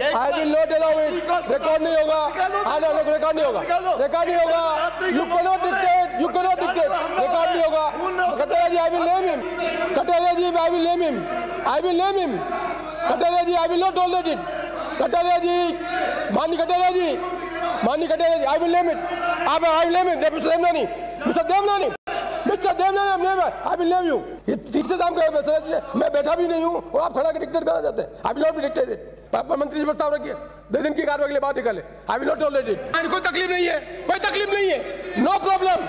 I will not allow it. Record नहीं होगा। Record नहीं होगा। रिकॉर्ड नहीं होगा। You cannot dictate. You cannot dictate. Record नहीं होगा। कटारिया जी, I will name him. Kataria ji, I will name him. I will name him. Kataria ji, I will not tolerate it. Kataria जी, माननीय कटारिया जी, माननीय कटारिया जी, I will name it. I will name it. Mr. Devnani. Mr. Devnani. Mr. Devnani, I will name you. ये तीसरे शाम का सदस्य, मैं बैठा भी नहीं हूँ और आप खड़ा के डिक्टेट करना चाहते हैं। I will not be dictated. मंत्री जी प्रस्ताव रखिए, 2 दिन की कार्रवाई के लिए बात निकाले। I will not tolerate it. कोई तकलीफ नहीं है, कोई तकलीफ नहीं है। No problem.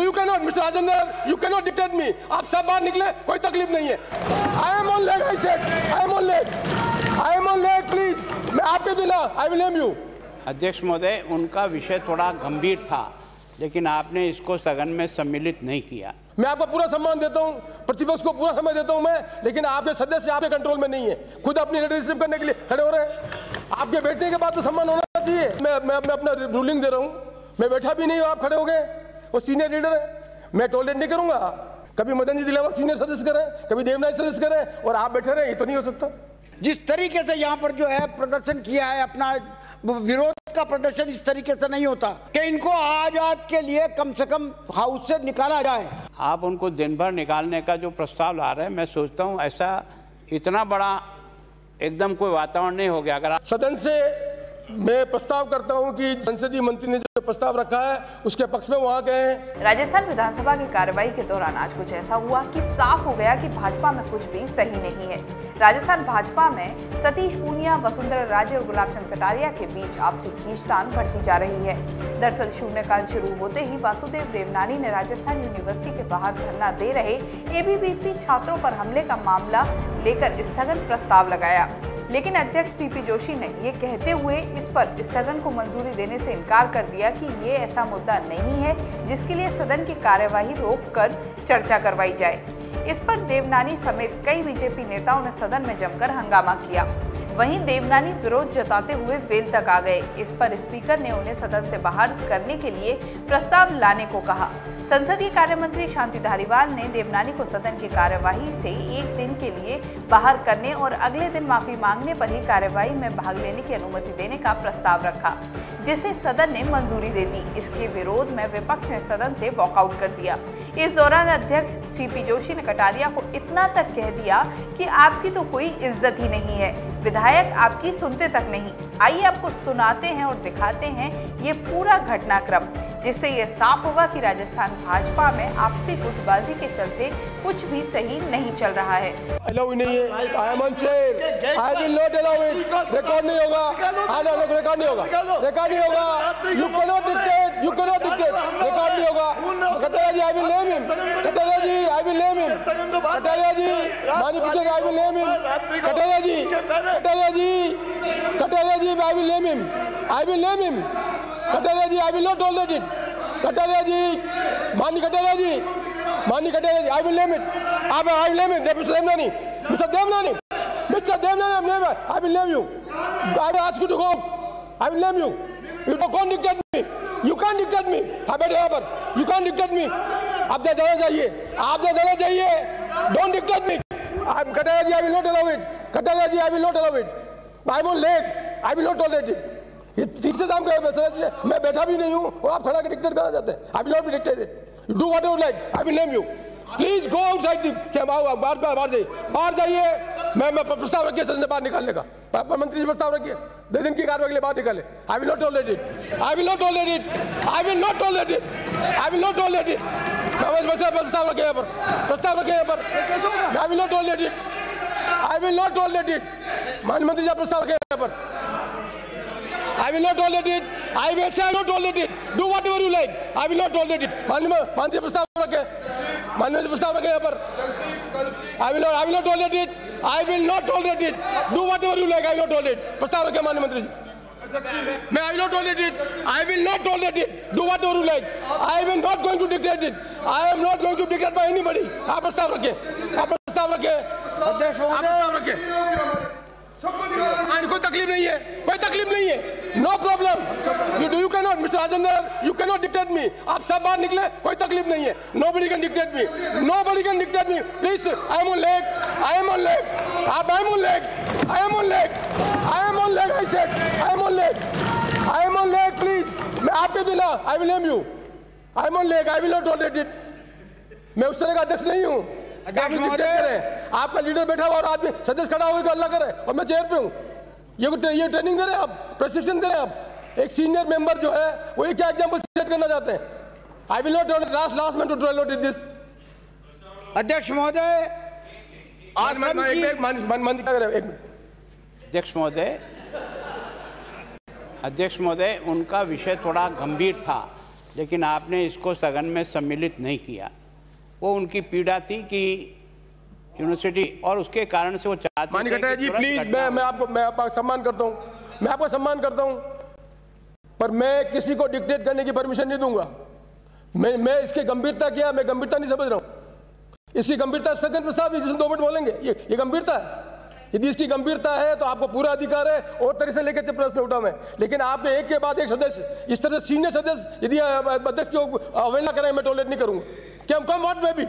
You cannot, Mr. Rajendra, you cannot dictate me. आप सब बाहर निकले, कोई तकलीफ नहीं है। I am on leg, I said. I am on leg. I am on leg, please. मैं आपके बिना, I will name you. अध्यक्ष महोदय, उनका विषय थोड़ा गंभीर था, लेकिन आपने इसको सदन में सम्मिलित नहीं किया। मैं आपको पूरा सम्मान देता हूं, प्रतिपक्ष को पूरा समय देता हूं मैं, लेकिन आपके सदस्य आपके कंट्रोल में नहीं है, खुद अपनी लीडरशिप करने के लिए खड़े हो रहे हैं। आपके बैठने के बाद तो सम्मान होना चाहिए। मैं अपना रूलिंग दे रहा हूं, मैं बैठा भी नहीं हूं, आप खड़े हो गए। वो सीनियर लीडर है, मैं टॉलरेट नहीं करूंगा। कभी मदन जी दिलावर सीनियर सदस्य करें, कभी देवनाथ सदस्य करें और आप बैठे रहे, ये तो नहीं हो सकता। जिस तरीके से यहाँ पर जो है प्रदर्शन किया है, अपना विरोध का प्रदर्शन इस तरीके से नहीं होता कि इनको आजाद के लिए कम से कम हाउस से निकाला जाए। आप उनको दिन भर निकालने का जो प्रस्ताव ला रहे हैं, मैं सोचता हूं ऐसा इतना बड़ा एकदम कोई वातावरण नहीं हो गया। अगर सदन से मैं प्रस्ताव करता हूं कि संसदीय मंत्री ने जो प्रस्ताव रखा है उसके पक्ष में वहां गए। राजस्थान विधानसभा की कार्रवाई के दौरान आज कुछ ऐसा हुआ कि साफ हो गया कि भाजपा में कुछ भी सही नहीं है। राजस्थान भाजपा में सतीश पूनिया, वसुंधरा राजे और गुलाब चंद कटारिया के बीच आपसी खींचतान बढ़ती जा रही है। दरअसल शून्यकाल शुरू होते ही वासुदेव देवनानी ने राजस्थान यूनिवर्सिटी के बाहर धरना दे रहे एबीवीपी छात्रों पर हमले का मामला लेकर स्थगन प्रस्ताव लगाया, लेकिन अध्यक्ष सीपी जोशी ने ये कहते हुए इस पर स्थगन को मंजूरी देने से इनकार कर दिया कि ये ऐसा मुद्दा नहीं है जिसके लिए सदन की कार्यवाही रोककर चर्चा करवाई जाए। इस पर देवनानी समेत कई बीजेपी नेताओं ने सदन में जमकर हंगामा किया। वहीं देवनानी विरोध जताते हुए वेल तक आ गए। इस पर स्पीकर ने उन्हें सदन से बाहर करने के लिए प्रस्ताव लाने को कहा। संसदीय कार्य मंत्री शांति धारीवाल ने देवनानी को सदन की कार्यवाही से 1 दिन के लिए बाहर करने और अगले दिन माफी मांगने पर ही कार्यवाही में भाग लेने की अनुमति देने का प्रस्ताव रखा, जिसे सदन ने मंजूरी दे दी। इसके विरोध में विपक्ष ने सदन से वॉकआउट कर दिया। इस दौरान अध्यक्ष सीपी जोशी ने कटारिया को इतना तक कह दिया कि आपकी तो कोई इज्जत ही नहीं है, विधायक आपकी सुनते तक नहीं। आइए आपको सुनाते हैं और दिखाते हैं ये पूरा घटनाक्रम, जिससे ये साफ होगा कि राजस्थान भाजपा में आपसी गुटबाजी के चलते कुछ भी सही नहीं चल रहा है। अलाउ नहीं है, I am on chair, I will not allow it. Record नहीं होगा, रिकॉर्ड नहीं होगा, रिकॉर्ड नहीं होगा। You cannot dictate, you cannot dictate. Record नहीं होगा। कटारिया जी, I will name him. Kataria ji, I will name him. Kataria जी, माननीय पीछे I will name him. Kataria ji, Kataria ji, Kataria ji, I will name him. I will name him. Kataria ji, I will not tolerate it. Kataria जी, माननीय कटारिया जी, माननीय कटारिया जी, I will name it. I will name it. Mr. Devnani, Mr. Devnani, Mr. Devnani, I will name you. I will ask you to go. I will name you. You can't dictate me. You can't dictate me. आप बैठे यहाँ पर. You can't dictate me. आप देना चाहिए. आप देना चाहिए. Don't dictate me. Kataria ji, I will not allow it. Kataria ji, I will not allow it. I am on leg. I will not tolerate it. ये तीसरे शाम का सदस्य, मैं बैठा भी नहीं हूँ और आप खड़ा के डिक्टेट करना चाहते हैं। I will not be dictated. You do whatever you like. I will name you. Please go outside the chamber. बाहर जाइए। मैं प्रस्ताव रखिए सदन से बाहर निकालने का। मंत्री जी प्रस्ताव रखिए, 2 दिन की कार्रवाई के लिए बाहर निकाले। I will not tolerate it. I will not tolerate it. I will not tolerate it. I will not tolerate it. प्रस्ताव रखे यहाँ पर, प्रस्ताव रखे यहाँ पर। I will not tolerate it. I will not tolerate it. माननीय मंत्री जी प्रस्ताव रखे यहाँ पर। I will not tolerate it. I will say I will not tolerate it. Do whatever you like. I will not tolerate it. माननीय प्रस्ताव रखे, माननीय प्रस्ताव रखे यहाँ पर। I will not tolerate it. I will not tolerate it. Do whatever you like. I will not tolerate it. प्रस्ताव रखे माननीय मंत्री जी। मैं I will not tolerate it. I will not tolerate it. Do whatever you like. I am not going to dictate it. I am not going to dictate by anybody. आप प्रस्ताव रखे, आप प्रस्ताव रखे, अध्यक्ष आप प्रस्ताव रखे। कोई तकलीफ नहीं है, कोई तकलीफ नहीं है, no problem. You can not mister Rajendra, you can not dictate me. आप सब बाहर निकले, कोई तकलीफ नहीं है। Nobody can dictate me, nobody can dictate me. Please, I am on leg, I am on leg, आप I am on leg, I am on leg, I am on leg, I said I am on leg, I am on leg. Please, मैं आपके बिना I will name you, I am on leg, I will not tolerate it. मैं उस तरह का अध्यक्ष नहीं हूँ। आपका लीडर बैठा हुआ और आदमी सदस्य खड़ा होगा तो अल्लाह करे, और मैं चेयर पे हूँ। ये ट्रेनिंग दे रहे हैं आप, प्रशिक्षण दे रहे हैं आप। एक सीनियर मेंबर जो है वो क्या एग्जांपल सेट करना चाहते हैं। I will not tolerate, last man to tolerate this. अध्यक्ष महोदय, अध्यक्ष महोदय, उनका विषय थोड़ा गंभीर था, लेकिन आपने इसको सदन में सम्मिलित नहीं किया। वो उनकी पीड़ा थी कि यूनिवर्सिटी, और उसके कारण से वो चाहते माननीय कटारिया जी प्लीज, मैं आपका सम्मान करता हूँ, मैं आपका सम्मान करता हूँ, पर मैं किसी को डिक्टेट करने की परमिशन नहीं दूंगा। मैं इसकी गंभीरता क्या, मैं गंभीरता नहीं समझ रहा हूँ। इसकी गंभीरता सदन प्रस्ताव जिसमें 2 मिनट बोलेंगे, ये गंभीरता है। यदि इसकी गंभीरता है तो आपको पूरा अधिकार है और तरह से लेकर प्रश्न उठा मैं, लेकिन आपने एक के बाद एक सदस्य, इस तरह सीनियर सदस्य यदि अध्यक्ष की अवहेलना करें, मैं टॉलरेट नहीं करूंगा। क्या कम व्हाट में भी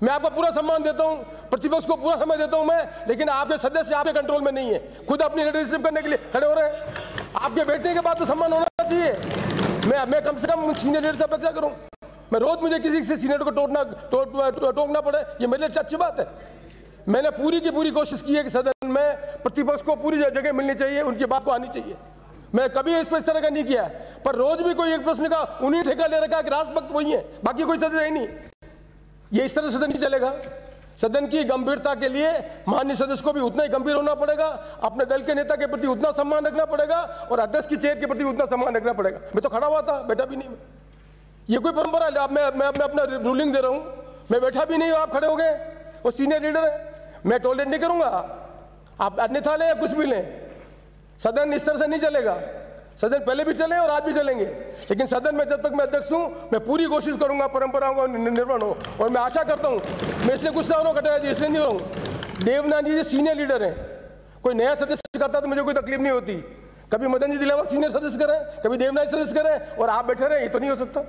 मैं आपको पूरा सम्मान देता हूं, प्रतिपक्ष को पूरा समय देता हूं मैं, लेकिन आपके सदस्य आपके कंट्रोल में नहीं है, खुद अपनी लीडरशिप करने के लिए खड़े हो रहे हैं। आपके बैठने के बाद तो सम्मान होना चाहिए। मैं कम से कम सीनियर लीडर से अपेक्षा करूं। मैं रोज मुझे किसी से सीनियर को टोकना पड़े, ये मेरे लिए अच्छी बात है। मैंने पूरी की पूरी कोशिश की है कि सदन में प्रतिपक्ष को पूरी जगह मिलनी चाहिए, उनकी बात को आनी चाहिए। मैं कभी इस तरह का नहीं किया, पर रोज भी कोई एक प्रश्न का उन्हीं ठेका ले रखा कि राष्ट्रभक्त वही है, बाकी कोई सदस्य है नहीं। ये इस तरह सदन नहीं चलेगा। सदन की गंभीरता के लिए माननीय सदस्य को भी उतना ही गंभीर होना पड़ेगा, अपने दल के नेता के प्रति उतना सम्मान रखना पड़ेगा, और अध्यक्ष की चेयर के प्रति उतना सम्मान रखना पड़ेगा। मैं तो खड़ा हुआ था, बैठा भी नहीं। ये कोई परंपरा है? मैं अपना रूलिंग दे रहा हूँ, मैं बैठा भी नहीं हूँ, आप खड़े हो गए। वो सीनियर लीडर है, मैं टॉलरेट नहीं करूंगा। आप अन्यथा लें या कुछ भी लें, सदन इस तरह से नहीं चलेगा। सदन पहले भी चले और आज भी चलेंगे, लेकिन सदन में जब तक मैं अध्यक्ष हूं, मैं पूरी कोशिश करूंगा परंपराओं का निर्वहन हो। और मैं आशा करता हूं, मैं इसलिए गुस्सा हो रहा हूं कटारिया जी, इसलिए नहीं हो रहा हूं। देवनानी जी सीनियर लीडर हैं, कोई नया सदस्य करता तो मुझे कोई तकलीफ नहीं होती। कभी मदन जी दिलावर सीनियर सदस्य करें, कभी देवनानी सदस्य करें, और आप बैठे रहे, ये तो नहीं हो सकता।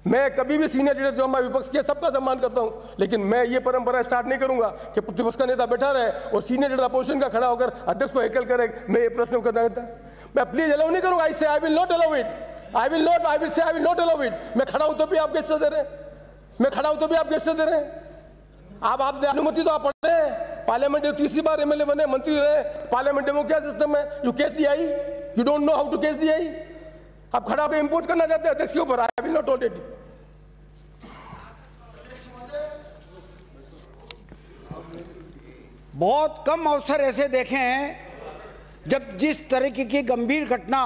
मैं कभी भी सीनियर लीडर जो हमारे विपक्ष के सबका सम्मान करता हूं, लेकिन मैं ये परंपरा स्टार्ट नहीं करूंगा कि प्रतिपक्ष का नेता बैठा रहे और सीनियर लीडर अपोजिशन का खड़ा होकर अध्यक्ष को हेकल करे। मैं ये प्रश्न करना चाहता, मैं प्लीज अलाउ नहीं करूंगा। आई से आई will not allow it, I will not allow it. मैं खड़ा हूं तो भी आप गेस्चर दे रहे हैं, मैं खड़ा हूं तो भी आप गेस्चर दे रहे हैं। आप अनुमति तो आप पढ़े हैं, पार्लियामेंट में 30 बार एमएलए बने, मंत्री रहे। पार्लियामेंट में क्या सिस्टम है? You cast the aye, you don't know how to cast the aye. आप खड़ा पे इंपोर्ट करना चाहते हैं अध्यक्ष के ऊपर। आई विल नॉट टॉलरेट इट। बहुत कम अवसर ऐसे देखे हैं जब जिस तरीके की गंभीर घटना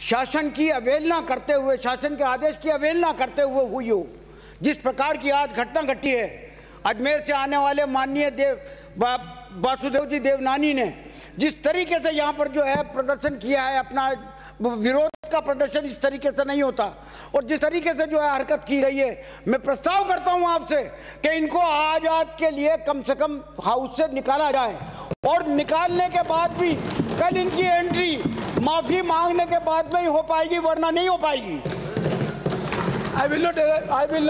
शासन की अवहेलना करते हुए, शासन के आदेश की अवहेलना करते हुए हुई हो। जिस प्रकार की आज घटना घटी है, अजमेर से आने वाले माननीय वासुदेव जी देवनानी ने जिस तरीके से यहाँ पर जो है प्रदर्शन किया है, अपना विरोध का प्रदर्शन इस तरीके से नहीं होता। और जिस तरीके से जो है हरकत की रही है, मैं प्रस्ताव करता हूं आपसे कि इनको आज के लिए कम से कम हाउस से निकाला जाए, और निकालने के बाद भी कल इनकी एंट्री माफी मांगने के बाद में ही हो पाएगी, वरना नहीं हो पाएगी। I will not allow, I will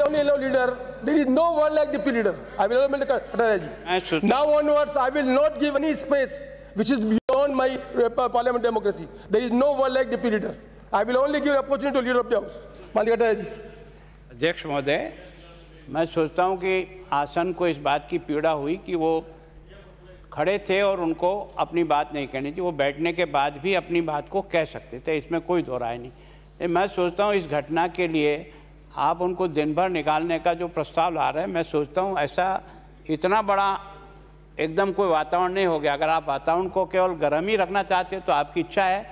only allow leader. There is no word like deputy leader. I will allow Kataria ji. Now onwards, I will not give any space which is beyond my parliament democracy. There is no word like deputy leader. I will only give opportunity to leader of the house. माननीय कटारिया जी। अध्यक्ष महोदय, मैं सोचता हूं कि आसन को इस बात की पीड़ा हुई कि वो खड़े थे और उनको अपनी बात नहीं कहनी थी। वो बैठने के बाद भी अपनी बात को कह सकते थे, इसमें कोई दो राय नहीं। मैं सोचता हूँ इस घटना के लिए आप उनको दिन भर निकालने का जो प्रस्ताव ला रहे हैं, मैं सोचता हूँ ऐसा इतना बड़ा एकदम कोई वातावरण नहीं हो गया। अगर आप वातावरण को केवल गर्म ही रखना चाहते हैं तो आपकी इच्छा है,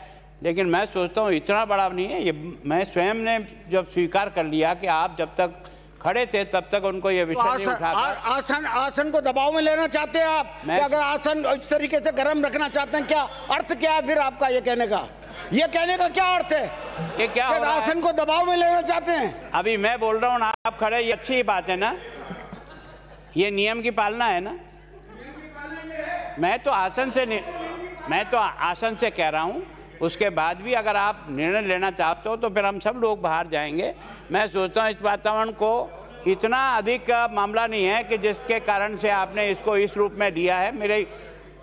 लेकिन मैं सोचता हूँ इतना बड़ा नहीं है ये। मैं स्वयं ने जब स्वीकार कर लिया कि आप जब तक खड़े थे तब तक उनको ये विषय नहीं उठाकर आसन को दबाव में लेना चाहते हैं आप? कि अगर आसन इस तरीके से गर्म रखना चाहते हैं, क्या अर्थ क्या है फिर आपका ये कहने का? ये कहने का क्या अर्थ है? ये क्या आसन को दबाव में लेना चाहते हैं? अभी मैं बोल रहा हूँ आप खड़े, ये अच्छी बात है ना, ये नियम की पालना है ना। मैं तो आसन से कह रहा हूँ। उसके बाद भी अगर आप निर्णय लेना चाहते हो तो फिर हम सब लोग बाहर जाएंगे। मैं सोचता हूँ इस वातावरण को इतना अधिक मामला नहीं है कि जिसके कारण से आपने इसको इस रूप में लिया है। मेरे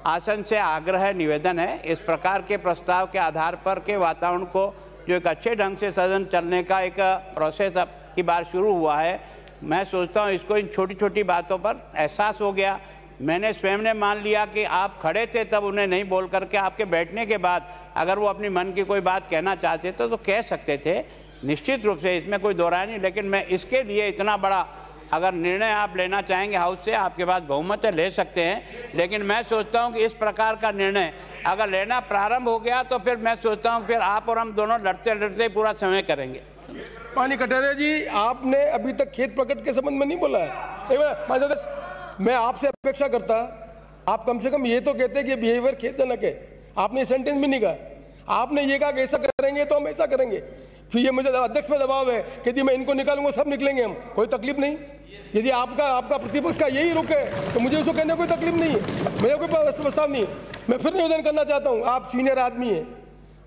आसन से आग्रह निवेदन है, इस प्रकार के प्रस्ताव के आधार पर के वातावरण को जो एक अच्छे ढंग से सदन चलने का एक प्रोसेस अब की बार शुरू हुआ है, मैं सोचता हूँ इसको इन छोटी छोटी बातों पर एहसास हो गया। मैंने स्वयं ने मान लिया कि आप खड़े थे तब उन्हें नहीं बोल करके आपके बैठने के बाद अगर वो अपनी मन की कोई बात कहना चाहते थे तो कह सकते थे, निश्चित रूप से इसमें कोई दो राय नहीं। लेकिन मैं इसके लिए इतना बड़ा अगर निर्णय आप लेना चाहेंगे हाउस से, आपके पास बहुमत है, ले सकते हैं। लेकिन मैं सोचता हूं कि इस प्रकार का निर्णय अगर लेना प्रारंभ हो गया तो फिर मैं सोचता हूं फिर आप और हम दोनों लड़ते लड़ते पूरा समय करेंगे। माननीय कटारिया जी, आपने अभी तक खेत प्रकट के संबंध में नहीं बोला है। मैं आपसे अपेक्षा करता, आप कम से कम ये तो कहते कि बिहेवियर खेदजनक है। आपने सेंटेंस भी नहीं कहा। आपने ये कहा कि ऐसा करेंगे तो हम ऐसा करेंगे। फिर ये मुझे अध्यक्ष पे दबाव है कि यदि मैं इनको निकालूंगा सब निकलेंगे हम, कोई तकलीफ नहीं। यदि आपका प्रतिपक्ष का यही रुख है तो मुझे उसको कहने कोई तकलीफ नहीं है, मुझे कोई प्रस्ताव नहीं है। मैं फिर निवेदन करना चाहता हूँ, आप सीनियर आदमी हैं,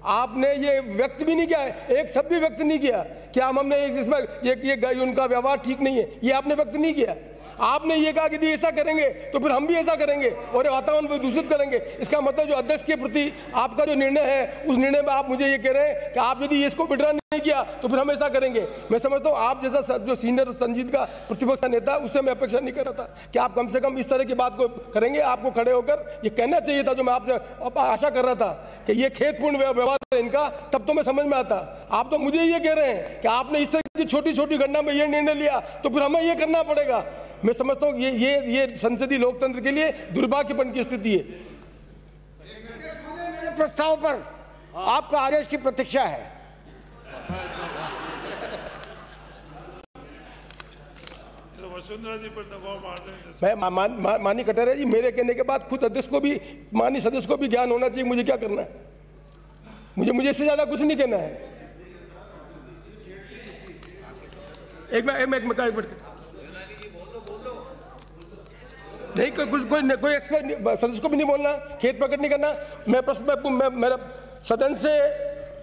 आपने ये व्यक्त भी नहीं किया है, एक शब्द भी व्यक्त नहीं किया कि हमने इसमें ये उनका व्यवहार ठीक नहीं है, ये आपने व्यक्त नहीं किया। आपने ये कहा कि यदि ऐसा करेंगे तो फिर हम भी ऐसा करेंगे और वातावरण को दूषित करेंगे। इसका मतलब जो अध्यक्ष के प्रति आपका जो निर्णय है उस निर्णय में आप मुझे ये कह रहे हैं कि आप यदि इसको विड्रॉ नहीं किया तो फिर हम ऐसा करेंगे। मैं समझता हूँ आप जैसा जो सीनियर संजीदगा प्रतिपक्ष का नेता, उससे मैं अपेक्षा नहीं कर रहा था कि आप कम से कम इस तरह की बात को करेंगे। आपको खड़े होकर ये कहना चाहिए था जो मैं आपसे आशा कर रहा था कि ये खेतपूर्ण व्यवहार है इनका, तब तो मैं समझ में आता। आप तो मुझे ये कह रहे हैं कि आपने इस तरह की छोटी छोटी घटना में ये निर्णय लिया तो फिर हमें ये करना पड़ेगा। मैं समझता हूँ ये संसदीय लोकतंत्र के लिए दुर्भाग्यपूर्ण की स्थिति है। मेरे प्रस्ताव पर आपका आदेश की प्रतीक्षा है। वसुंधरा जी पर दबाव मारने मैं माननीय कटारिया जी, मेरे कहने के बाद खुद अध्यक्ष को भी, माननीय सदस्य को भी ज्ञान होना चाहिए मुझे क्या करना है। मुझे इससे ज्यादा कुछ नहीं कहना है। एक मिनट नहीं, कोई एक्सपर्ट सदस्य को भी नहीं बोलना, खेत प्रकट नहीं करना। मैं मेरा सदन से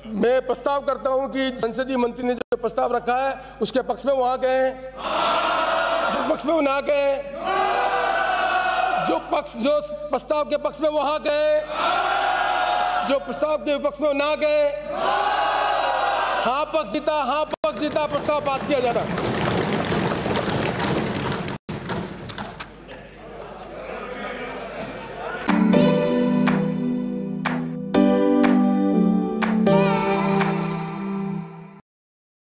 मैं प्रस्ताव करता हूं कि संसदीय मंत्री ने जो प्रस्ताव रखा है उसके पक्ष में वहां गए, जो पक्ष में वो ना गए, जो प्रस्ताव के पक्ष में वहां गए, जो प्रस्ताव के विपक्ष में ना गए, हाँ पक्ष जीता प्रस्ताव पास किया जाता।